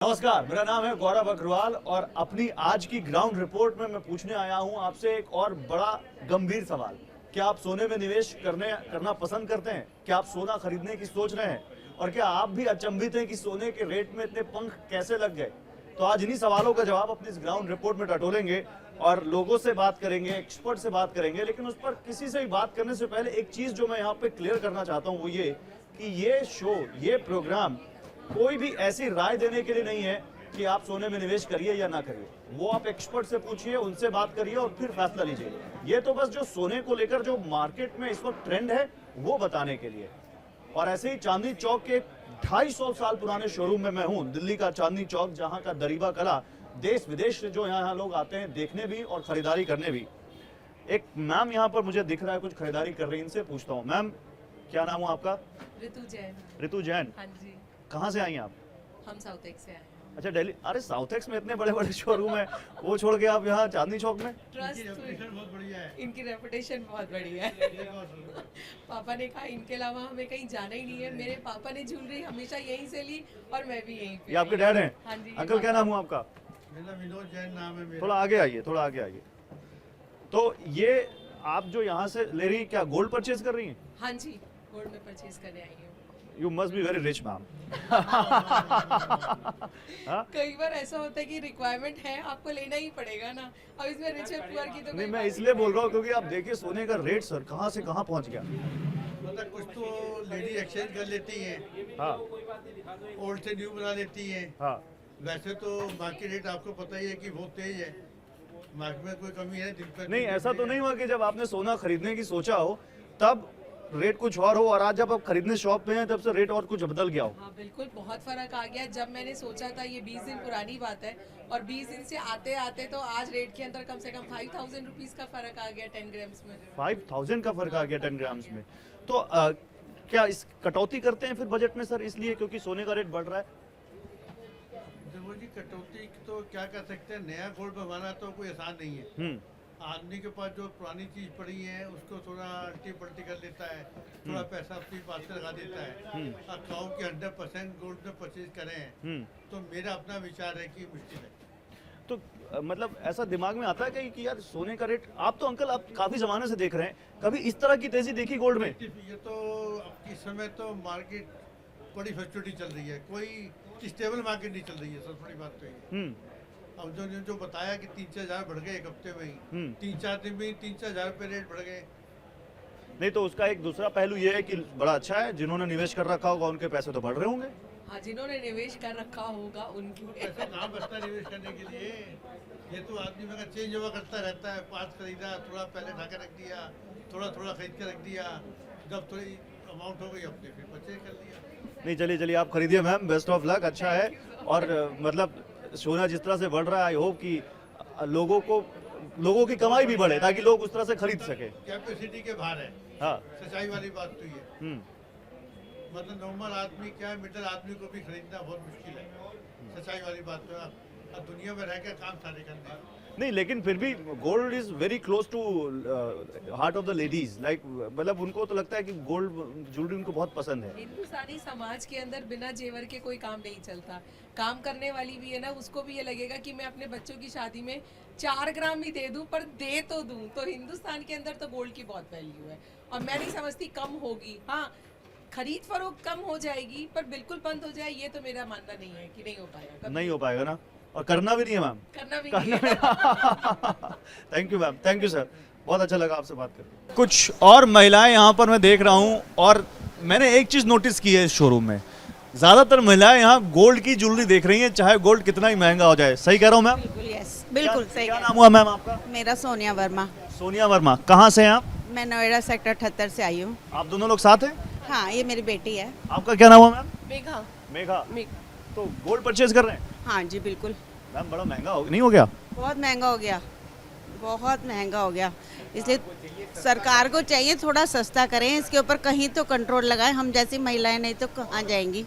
नमस्कार, मेरा नाम है गौरव अग्रवाल और अपनी आज की ग्राउंड रिपोर्ट में मैं पूछने आया हूं आपसे एक और बड़ा गंभीर सवाल। क्या आप सोने में निवेश करना पसंद करते हैं? क्या आप सोना खरीदने की सोच रहे हैं? और क्या आप भी अचंभित हैं कि सोने के रेट में इतने पंख कैसे लग गए? तो आज इन्हीं सवालों का जवाब अपनी इस ग्राउंड रिपोर्ट में टटोलेंगे और लोगों से बात करेंगे, एक्सपर्ट से बात करेंगे। लेकिन उस पर किसी से भी बात करने से पहले एक चीज जो मैं यहाँ पे क्लियर करना चाहता हूँ वो ये कि ये शो, ये प्रोग्राम कोई भी ऐसी राय देने के लिए नहीं है कि आप सोने में निवेश करिए या ना करिए। वो आप एक्सपर्ट से पूछिए, उनसे बात करिए और फिर फैसला लीजिए। ये तो बस जो सोने को लेकर जो मार्केट में इस वक्त ट्रेंड है वो बताने के लिए। और ऐसे ही चांदनी चौक के 250 साल पुराने शोरूम में मैं हूँ, दिल्ली का चांदनी चौक, जहाँ का दरीबा कला देश विदेश से जो यहाँ लोग आते हैं देखने भी और खरीदारी करने भी। एक मैम यहाँ पर मुझे दिख रहा है कुछ खरीदारी कर रही है, इनसे पूछता हूँ। मैम, क्या नाम है आपका? ऋतु जैन। ऋतु जैन, हाँ जी, कहाँ से आई हैं आप? हम साउथ एक्स से आए हैं। अच्छा, दिल्ली। अरे साउथ एक्स में इतने बड़े बड़े शोरूम है, वो छोड़ के आप यहाँ चांदनी चौक में? ट्रस्ट, बहुत बढ़िया है। इनकी रेपुटेशन बहुत बढ़िया है। पापा ने कहा इनके अलावा हमें कहीं जाना ही नहीं है। मेरे पापा ने ज्वेलरी हमेशा यहीं से ली और मैं भी यहीं पे। ये आपके डैड हैं? हाँ जी। अंकल, क्या नाम हुआ आपका? मेरा विनोद जैन नाम है मेरा। थोड़ा आगे आइए, थोड़ा आगे आइए। तो ये आप जो यहाँ से ले रही हैं, क्या गोल्ड परचेज कर रही हैं? हाँ जी, गोल्ड में परचेज करने आई हूँ। You must be very rich ma'am. कई बार ऐसा होता है कि रिक्वायरमेंट है, आपको लेना ही पड़ेगा ना। अब इसमें रिच और पुअर की तो नहीं, कोई मैं बात इसलिए बोल रहा हूँ क्योंकि आप देखिए सोने का रेट सर कहाँ से कहाँ पहुँच गया। मतलब कुछ तो लेडी एक्सचेंज कर लेती हैं, हाँ ओल्ड से न्यू बना लेती हैं। हाँ। वैसे तो मार्केट रेट आपको पता ही है कि बहुत तेज है, मार्केट में कोई कमी है दिन पर। नहीं, ऐसा तो नहीं हुआ कि जब आपने सोना खरीदने की सोचा हो तब रेट कुछ और हो और आज जब आप खरीदने शॉप पे हैं तब से रेट और कुछ बदल गया हो? हाँ बिल्कुल, बहुत फर्क आ गया। जब मैंने सोचा था, ये 20 दिन पुरानी बात है, और 20 दिन से आते आते तो आज रेट के अंदर कम से कम 5000 रुपीज का फर्क आ गया 10 ग्राम्स में। 5000 का फर्क आ गया 10 ग्राम्स में। तो क्या इस कटौती करते हैं फिर बजट में सर, इसलिए क्योंकि सोने का रेट बढ़ रहा है? देखो जी, कटौती तो क्या कर सकते हैं, नया गोल्ड बनवाना तो कोई आसान नहीं है। आदमी के पास जो पुरानी चीज पड़ी है उसको थोड़ा अल्टी पल्टी कर लेता है, थोड़ा पैसा अपनी पास से लगा देता है। अब खाओ कि 100% गोल्ड में परचेज करें तो मेरा अपना विचार है कि मुश्किल है। तो मतलब ऐसा दिमाग में आता है कि यार सोने का रेट, आप तो अंकल आप काफी जमाने से देख रहे हैं, कभी इस तरह की तेजी देखी गोल्ड में? ये तो अब इस समय तो मार्केट बड़ी फ्लक्चुएटिंग चल रही है, कोई स्टेबल मार्केट नहीं चल रही है। सबसे बड़ी बात तो ये अब जो बताया कि 3-4 हज़ार बढ़ गए एक हफ्ते में ही, 3-4 दिन में 3-4 हज़ार रुपये रेट बढ़ गए। नहीं, तो उसका एक दूसरा पहलू ये है कि बड़ा अच्छा है, जिन्होंने निवेश कर रखा होगा उनके पैसे तो बढ़ रहे होंगे। हाँ, जिन्होंने निवेश कर रखा होगा उनकी। पैसा कहाँ बचता है निवेश करने के लिए? ये तो आदमी में चेंज हुआ करता रहता है। पास खरीदा, थोड़ा पहले ढाके रख दिया, थोड़ा थोड़ा खरीद के रख दिया, जब थोड़ी अमाउंट हो गई अपने फिर परचेज कर लिया। नहीं, चलिए चलिए, आप खरीदिए मैम, बेस्ट ऑफ लक। अच्छा है। और मतलब सोना जिस तरह से बढ़ रहा है, आई होप कि लोगों की कमाई भी बढ़े ताकि लोग उस तरह से खरीद सके। कैपेसिटी के बाहर है। हाँ। सच्चाई वाली बात तो ये मतलब नॉर्मल आदमी क्या, मिडिल आदमी को भी खरीदना बहुत मुश्किल है। सच्चाई वाली बात तो है। अब दुनिया में रह के काम सारे करते हैं। नहीं, लेकिन फिर भी gold is very close to heart of the ladies. Like मतलब उनको तो लगता है कि गोल्ड ज्वेलरी उनको बहुत पसंद है। हिंदुस्तानी समाज के अंदर बिना जेवर के कोई काम नहीं चलता। काम करने वाली भी है ना, उसको भी ये लगेगा कि मैं अपने बच्चों की शादी में 4 ग्राम ही दे दूं, पर दे तो दूं। तो हिंदुस्तान के अंदर तो गोल्ड की बहुत वैल्यू है और मैं नहीं समझती कम होगी। हाँ, खरीद फरोख्त कम हो जाएगी, पर बिल्कुल बंद हो जाए ये तो मेरा मानना नहीं है कि नहीं हो पाएगा। नहीं हो पाएगा ना, और करना भी नहीं है मैम। करना भी नहीं है। Thank you ma'am, thank you sir, बहुत अच्छा लगा आपसे बात करके। कुछ और महिलाएं यहाँ पर मैं देख रहा हूँ और मैंने एक चीज नोटिस की है इस शोरूम में, ज्यादातर महिलाएं यहाँ गोल्ड की ज्वेलरी देख रही हैं, चाहे गोल्ड कितना ही महंगा हो जाए। सही कह रहा हूँ मैम? बिल्कुल, यस, बिल्कुल सही। क्या नाम हुआ मैम आपका? मेरा सोनिया वर्मा। सोनिया वर्मा, कहाँ से हैं आप? मैं नोएडा सेक्टर 78 से आई हूँ। आप दोनों लोग साथ हैं? हाँ, ये मेरी बेटी है। आपका क्या नाम हुआ मैम? मेघा। मेघा। तो गोल्ड परचेज कर रहे हैं? हाँ जी बिल्कुल। मैम बड़ा महंगा नहीं हो गया? बहुत महंगा हो गया, बहुत महंगा हो गया। इसलिए सरकार को चाहिए थोड़ा सस्ता करें, इसके ऊपर कहीं तो कंट्रोल लगाएं। हम जैसी महिलाएं नहीं तो कहाँ जाएंगी?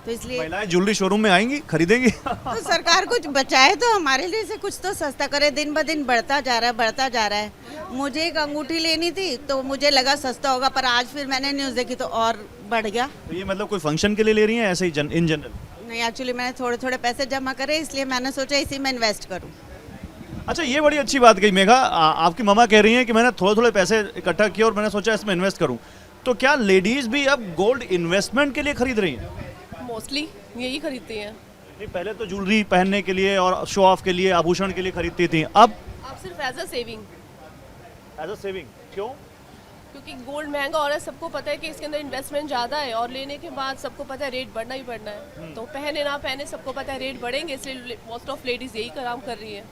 तो इसलिए महिलाएं ज्वेलरी शोरूम में आएंगी, खरीदेंगी? तो सरकार कुछ बचाए तो हमारे लिए से कुछ तो सस्ता करे। दिन ब दिन बढ़ता जा रहा है, बढ़ता जा रहा है। मुझे एक अंगूठी लेनी थी तो मुझे लगा सस्ता होगा, पर आज फिर मैंने न्यूज़ देखी तो और बढ़ गया। तो ये मतलब कोई फंक्शन के लिए ले रही हैं ऐसे ही इन जनरल? नहीं, एक्चुअली मैंने थोड़े थोड़े पैसे जमा करे, इसलिए मैंने सोचा इसी में इन्वेस्ट करूं। अच्छा, ये बड़ी अच्छी बात कही मेघा। आपकी मम्मा कह रही हैं कि मैंने थोड़े थोड़े पैसे इकट्ठा किए और मैंने सोचा इसमें इन्वेस्ट करूं। तो क्या लेडीज भी अब गोल्ड इन्वेस्टमेंट के लिए खरीद रही हैं? मोस्टली यही खरीदती हैं। नहीं, पहले तो ज्वेलरी पहनने के लिए और शो ऑफ के लिए, आभूषण के लिए खरीदती थी, अब आप सिर्फ as a saving, as a saving. क्यों? क्योंकि गोल्ड महंगा हो रहा है, सबको पता है कि इसके अंदर इन्वेस्टमेंट ज़्यादा है और लेने के बाद सबको पता है रेट बढ़ना ही बढ़ना है। तो पहने ना पहने सबको पता है रेट बढ़ेंगे, इसलिए मोस्ट ऑफ लेडीज़ यही काम कर रही हैं।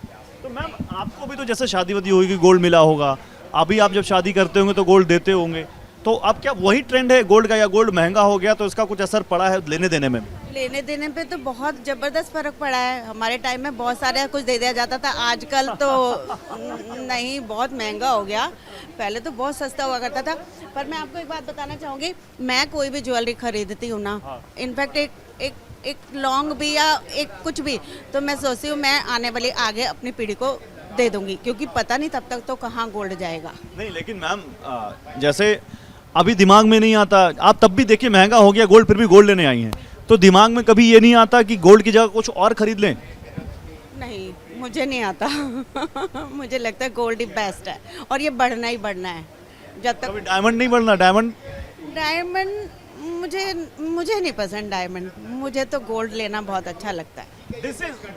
तो मैम, आपको भी तो जैसे शादी वादी होगी गोल्ड मिला होगा, अभी आप जब शादी करते होंगे तो गोल्ड देते होंगे, तो अब क्या वही ट्रेंड है गोल्ड का, या गोल्ड महंगा हो गया तो इसका कुछ असर पड़ा है लेने देने में? लेने देने पे तो बहुत ज़बरदस्त फ़र्क पड़ा है। हमारे टाइम में बहुत सारे कुछ दे दिया जाता था, आजकल तो नहीं, बहुत महंगा हो गया। पहले तो बहुत सस्ता हुआ करता था। पर मैं आपको एक बात बताना चाहूँगी, मैं कोई भी ज्वेलरी खरीदती हूँ ना, इनफैक्ट एक लॉन्ग भी या एक कुछ भी, तो मैं सोचती हूँ मैं आने वाली आगे अपनी पीढ़ी को दे दूँगी, क्योंकि पता नहीं तब तक तो कहाँ गोल्ड जाएगा। नहीं, लेकिन मैम जैसे अभी दिमाग में नहीं आता, आप तब भी देखिए महंगा हो गया गोल्ड, फिर भी गोल्ड लेने आई हैं, तो दिमाग में कभी ये नहीं आता कि गोल्ड की जगह कुछ और खरीद लें? नहीं, मुझे नहीं आता। मुझे लगता है गोल्ड ही बेस्ट है और ये बढ़ना ही बढ़ना है जब तक। कभी डायमंड नहीं बढ़ना? डायमंड मुझे नहीं पसंद डायमंड, मुझे तो गोल्ड लेना बहुत अच्छा लगता है।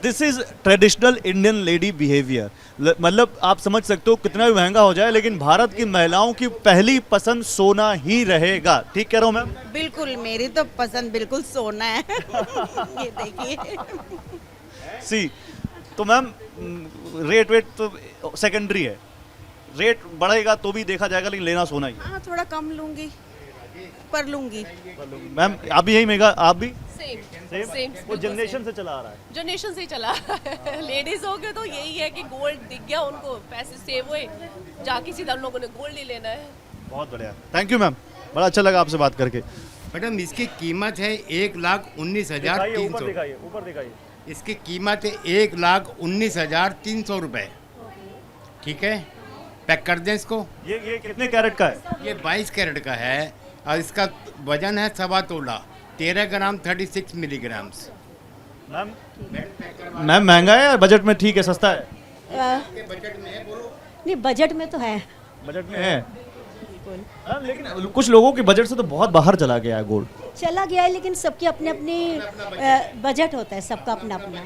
This is traditional Indian lady behaviour. मतलब आप समझ सकते हो कितना भी महंगा हो जाए, लेकिन भारत की महिलाओं की पहली पसंद सोना ही रहेगा। ठीक कह रहा हूँ मैम? बिल्कुल, मेरी तो पसंद बिल्कुल सोना है। ये देखिए। सी, तो मैम रेट वेट तो सेकेंडरी है, रेट बढ़ेगा तो भी देखा जाएगा, लेकिन लेना सोना ही है। हाँ, थोड़ा कम लूंगी पर लूंगी। मैम आप भी यही मेगा, आप भी सेम वो जनरेशन से चला आ रहा है। जनरेशन से ही चला लेडीज हो गए तो यही है कि गोल्ड दिख गया उनको, पैसे सेव हुए, जाके सीधा उन लोगों ने गोल्ड ही लेना है। बहुत बढ़िया, थैंक यू मैम, बड़ा अच्छा लगा आपसे बात करके। मैडम इसकी कीमत है 1,19,300। ऊपर दिखाइए। इसकी कीमत है 1,19,300 रुपये। ठीक है, पैक कर दें इसको। ये कितने कैरेट का है? ये 22 कैरेट का है और इसका वजन है 1.25 तोला, 13 ग्राम 36 मिलीग्राम। मैम महंगा है या बजट में ठीक है, सस्ता है? बजट में है, बोलो। नहीं, बजट में तो है। बजट में है। हाँ, लेकिन कुछ लोगों के बजट से तो बहुत बाहर चला गया है गोल्ड। चला गया है, लेकिन सबकी अपनी अपनी बजट होता है, सबका अपना अपना।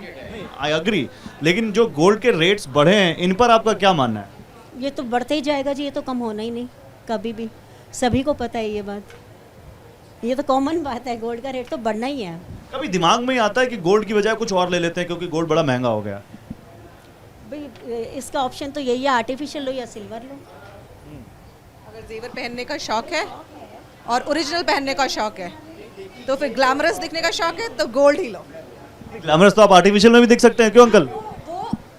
आई अग्री, लेकिन जो गोल्ड के रेट्स बढ़े हैं इन पर आपका क्या मानना है? ये तो बढ़ते ही जाएगा जी, ये तो कम होना ही नहीं कभी भी, सभी को पता है ये बात, ये तो कॉमन बात है, गोल्ड का रेट तो बढ़ना ही है। कभी दिमाग में ही आता है कि गोल्ड की बजाय कुछ और ले लेते हैं क्योंकि गोल्ड बड़ा महंगा हो गया? भाई इसका ऑप्शन तो यही है, आर्टिफिशियल लो या सिल्वर लो। अगर जेवर पहनने का शौक है और ओरिजिनल पहनने का शौक है, तो फिर ग्लैमरस दिखने का शौक है तो गोल्ड ही लो। ग्लैमरस तो आप आर्टिफिशियल में भी दिख सकते हैं, क्यों अंकल?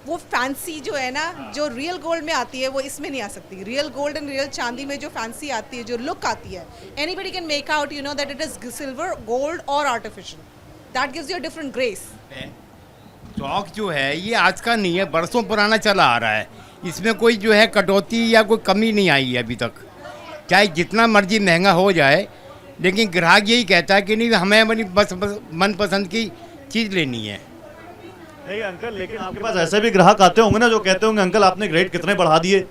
वो फैंसी जो है ना, जो रियल गोल्ड में आती है वो इसमें नहीं आ सकती। रियल गोल्ड एंड रियल चांदी में जो फैंसी आती है, जो लुक आती है, anybody can make out you know that it is silver, gold और artificial. That gives you a different grace. शौक जो है ये आज का नहीं है, बरसों पुराना चला आ रहा है। इसमें कोई जो है कटौती या कोई कमी नहीं आई है अभी तक, चाहे जितना मर्जी महंगा हो जाए, लेकिन ग्राहक यही कहता है कि नहीं हमें अपनी बस मनपसंद की चीज़ लेनी है। नहीं अंकल, लेकिन आपके पास ऐसे भी ग्राहक आते होंगे ना जो कहते होंगे अंकल आपने रेट कितने बढ़ा दिए।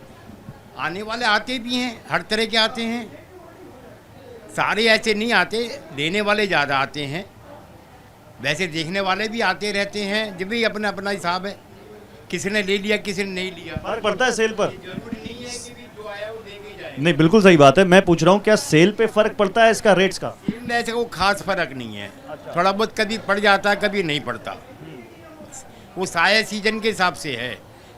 आने वाले आते भी हैं, हर तरह के आते हैं, सारे ऐसे नहीं आते, लेने वाले ज़्यादा आते हैं, वैसे देखने वाले भी आते रहते हैं, जब भी अपना अपना हिसाब है, किसी ने ले लिया किसी ने नहीं लिया। फर्क पड़ता है सेल पर? जरूरी नहीं है कि भी जो आया वो लेके जाए। नहीं, बिल्कुल सही बात है। मैं पूछ रहा हूँ क्या सेल पे फर्क पड़ता है इसका रेट्स का? ऐसे कोई खास फर्क नहीं है, थोड़ा बहुत कभी पड़ जाता है कभी नहीं पड़ता, वो साया सीजन के हिसाब से है।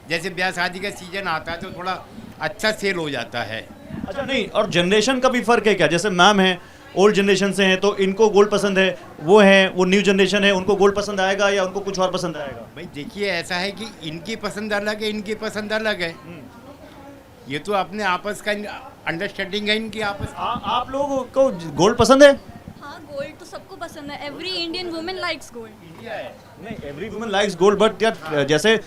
जैसे ब्याह शादी का सीजन आता है तो थोड़ा अच्छा सेल हो जाता है। अच्छा, नहीं, और जनरेशन का भी फर्क है क्या? जैसे मैम है ओल्ड जनरेशन से हैं तो इनको गोल्ड पसंद है, वो है वो न्यू जनरेशन है, उनको गोल्ड पसंद आएगा या उनको कुछ और पसंद आएगा? भाई देखिए, ऐसा है कि इनकी पसंद अलग है, इनकी पसंद अलग है, ये तो अपने आपस का अंडरस्टैंडिंग है इनकी आपस। आप लोगों को गोल्ड पसंद है? हाँ, गोल्ड तो सबको पसंद है। Every Indian women likes gold. नहीं, every woman likes gold, but यार जैसे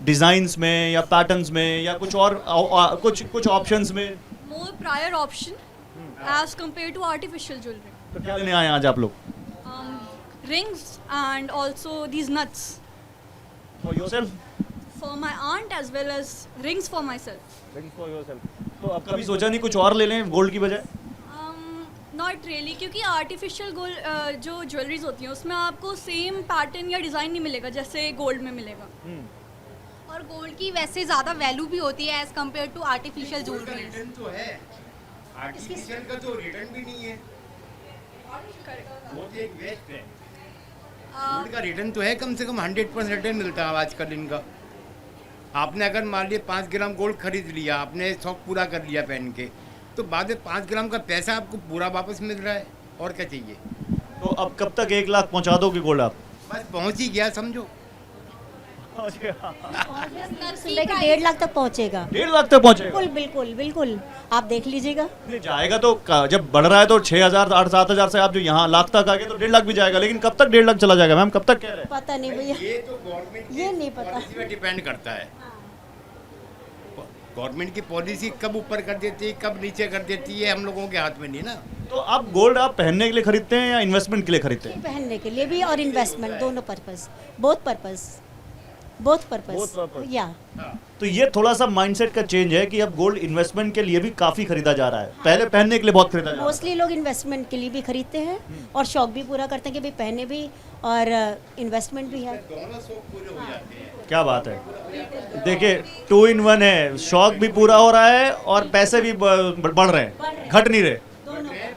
डिजाइन्स में या पैटर्न्स में या कुछ और कुछ ऑप्शंस में more prior option as compare to artificial jewellery. तो क्या लेने आए आज आप लोग? rings and also these nuts For yourself? for my aunt as well as rings for myself. Rings for yourself. तो अब कभी सोचा नहीं कुछ और ले लें गोल्ड की बजाय? नॉट रियली, क्योंकि आर्टिफिशियल गोल्ड जो ज्वेलरीज होती हैं उसमें आपको सेम पैटर्न या डिज़ाइन नहीं मिलेगा जैसे गोल्ड में मिलेगा। और गोल्ड की वैसे ज़्यादा वैल्यू भी होती है as compare to artificial jewellery. Return तो है, आर्टिफिशियल का तो रिटर्न भी नहीं है, वो तो एक वेस्ट है। गोल्ड का रिटर्न तो है, कम से कम 100% रिटर्न मिलता है आजकल इनका। आपने अगर मान लिया 5 ग्राम गोल्ड खरीद लिया, आपने शौक पूरा कर लिया पहन के, तो बाद में 5 ग्राम का पैसा आपको पूरा वापस मिल रहा है, और क्या चाहिए। तो अब कब तक 1 लाख पहुंचा दोगे गोल्ड आप? बस पहुंच ही गया समझो। सुन रहे कि 1.5 लाख तक पहुंचेगा। 1.5 लाख तक पहुंचेगा? बिल्कुल बिल्कुल बिल्कुल, आप देख लीजिएगा। नहीं जाएगा तो जब बढ़ रहा है तो 6,000 8-7,000 से आप जो यहाँ लाख तक आ गए तो 1.5 लाख भी जाएगा, लेकिन कब तक 1.5 लाख चला जाएगा मैम, कब तक कह रहे हैं? पता नहीं भैया, ये तो गवर्नमेंट ये नहीं पता। पॉलिसी पे डिपेंड करता है। गवर्नमेंट की पॉलिसी कब ऊपर कर देती है कब नीचे कर देती है, हम लोगों के हाथ में नहीं ना। तो आप गोल्ड आप पहनने के लिए खरीदते हैं या इन्वेस्टमेंट के लिए खरीदते हैं? पहनने के लिए भी और इन्वेस्टमेंट दोनों पर्पस, बोथ पर्पस या। तो ये थोड़ा सा माइंडसेट का चेंज है कि अब गोल्ड इन्वेस्टमेंट के लिए भी काफी खरीदा जा रहा है, पहले पहनने के लिए बहुत खरीदा जा रहा है। मोस्टली लोग इन्वेस्टमेंट के लिए भी खरीदते हैं और शौक भी पूरा करते हैं कि भाई पहने भी और इन्वेस्टमेंट भी है। दोनों शौक पूरे हो जाते हैं। क्या बात है, देखिए 2 in 1 है, शौक भी पूरा हो रहा है और पैसे भी बढ़ रहे हैं, घट नहीं रहे।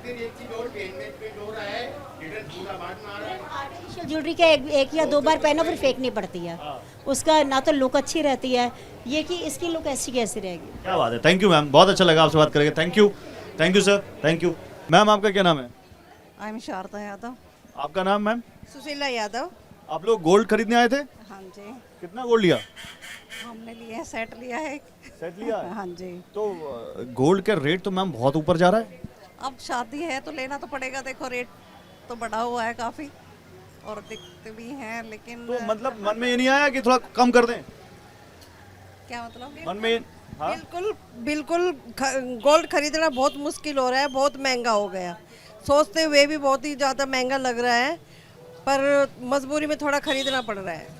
फिर एक चीज और इन्वेस्टमेंट हो रहा है, रिटर्न पूरा बाद में आ रहा है। आर्टिफिशियल ज्वेलरी का एक या 2 बार पहनो फिर फेंकनी पड़ती है, उसका ना तो लुक अच्छी रहती है, ये कि इसकी लुक ऐसी कैसी रहेगी। क्या बात है, थैंक यू मैम, बहुत अच्छा लगा आपसे बात करके। Thank you sir, thank you. Ma'am आपका क्या नाम है? I am Sharda Yadav. आपका नाम मैम? सुशीला यादव। आप लोग गोल्ड खरीदने आए थे? हाँ जी। कितना गोल्ड लिया? हमने लिया है, सेट लिया है। सेट लिया है? हाँ जी। तो गोल्ड का रेट तो मैम बहुत ऊपर जा रहा है। अब शादी है तो लेना तो पड़ेगा, देखो रेट तो बढ़ा हुआ है काफ़ी और दिखते भी हैं, लेकिन तो मतलब मन में ये नहीं आया कि थोड़ा कम कर दें? क्या मतलब? मन में हाँ? बिल्कुल बिल्कुल गोल्ड खरीदना बहुत मुश्किल हो रहा है, बहुत महंगा हो गया, सोचते हुए भी बहुत ही ज़्यादा महंगा लग रहा है, पर मजबूरी में थोड़ा खरीदना पड़ रहा है।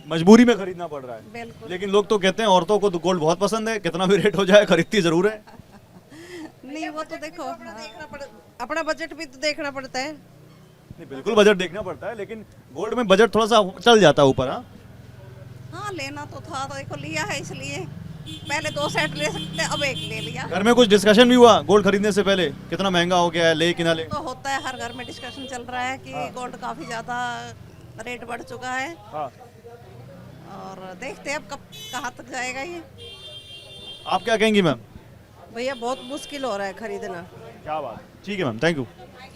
मजबूरी में खरीदना पड़ रहा है। बिल्कुल। लेकिन लोग तो कहते हैं औरतों को तो गोल्ड बहुत पसंद है, कितना भी रेट हो जाए खरीदती जरूर है। नहीं वो तो देखो देखना पड़, अपना बजट भी तो देखना पड़ता है। नहीं बिल्कुल बजट देखना पड़ता है, लेकिन गोल्ड में बजट थोड़ा सा चल जाता है ऊपर। हाँ हाँ लेना तो था, तो देखो लिया है, इसलिए पहले 2 सेट ले सकते, अब 1 ले लिया। घर में कुछ डिस्कशन भी हुआ गोल्ड खरीदने से पहले, कितना महंगा हो गया है, ले कि ना ले? तो होता है, हर घर में डिस्कशन चल रहा है कि गोल्ड काफी ज्यादा रेट बढ़ चुका है। हाँ। और देखते हैं अब कब कहाँ तक जाएगा ये। आप क्या कहेंगी मैम? भैया बहुत मुश्किल हो रहा है खरीदना। क्या बात, ठीक है मैम, थैंक यू।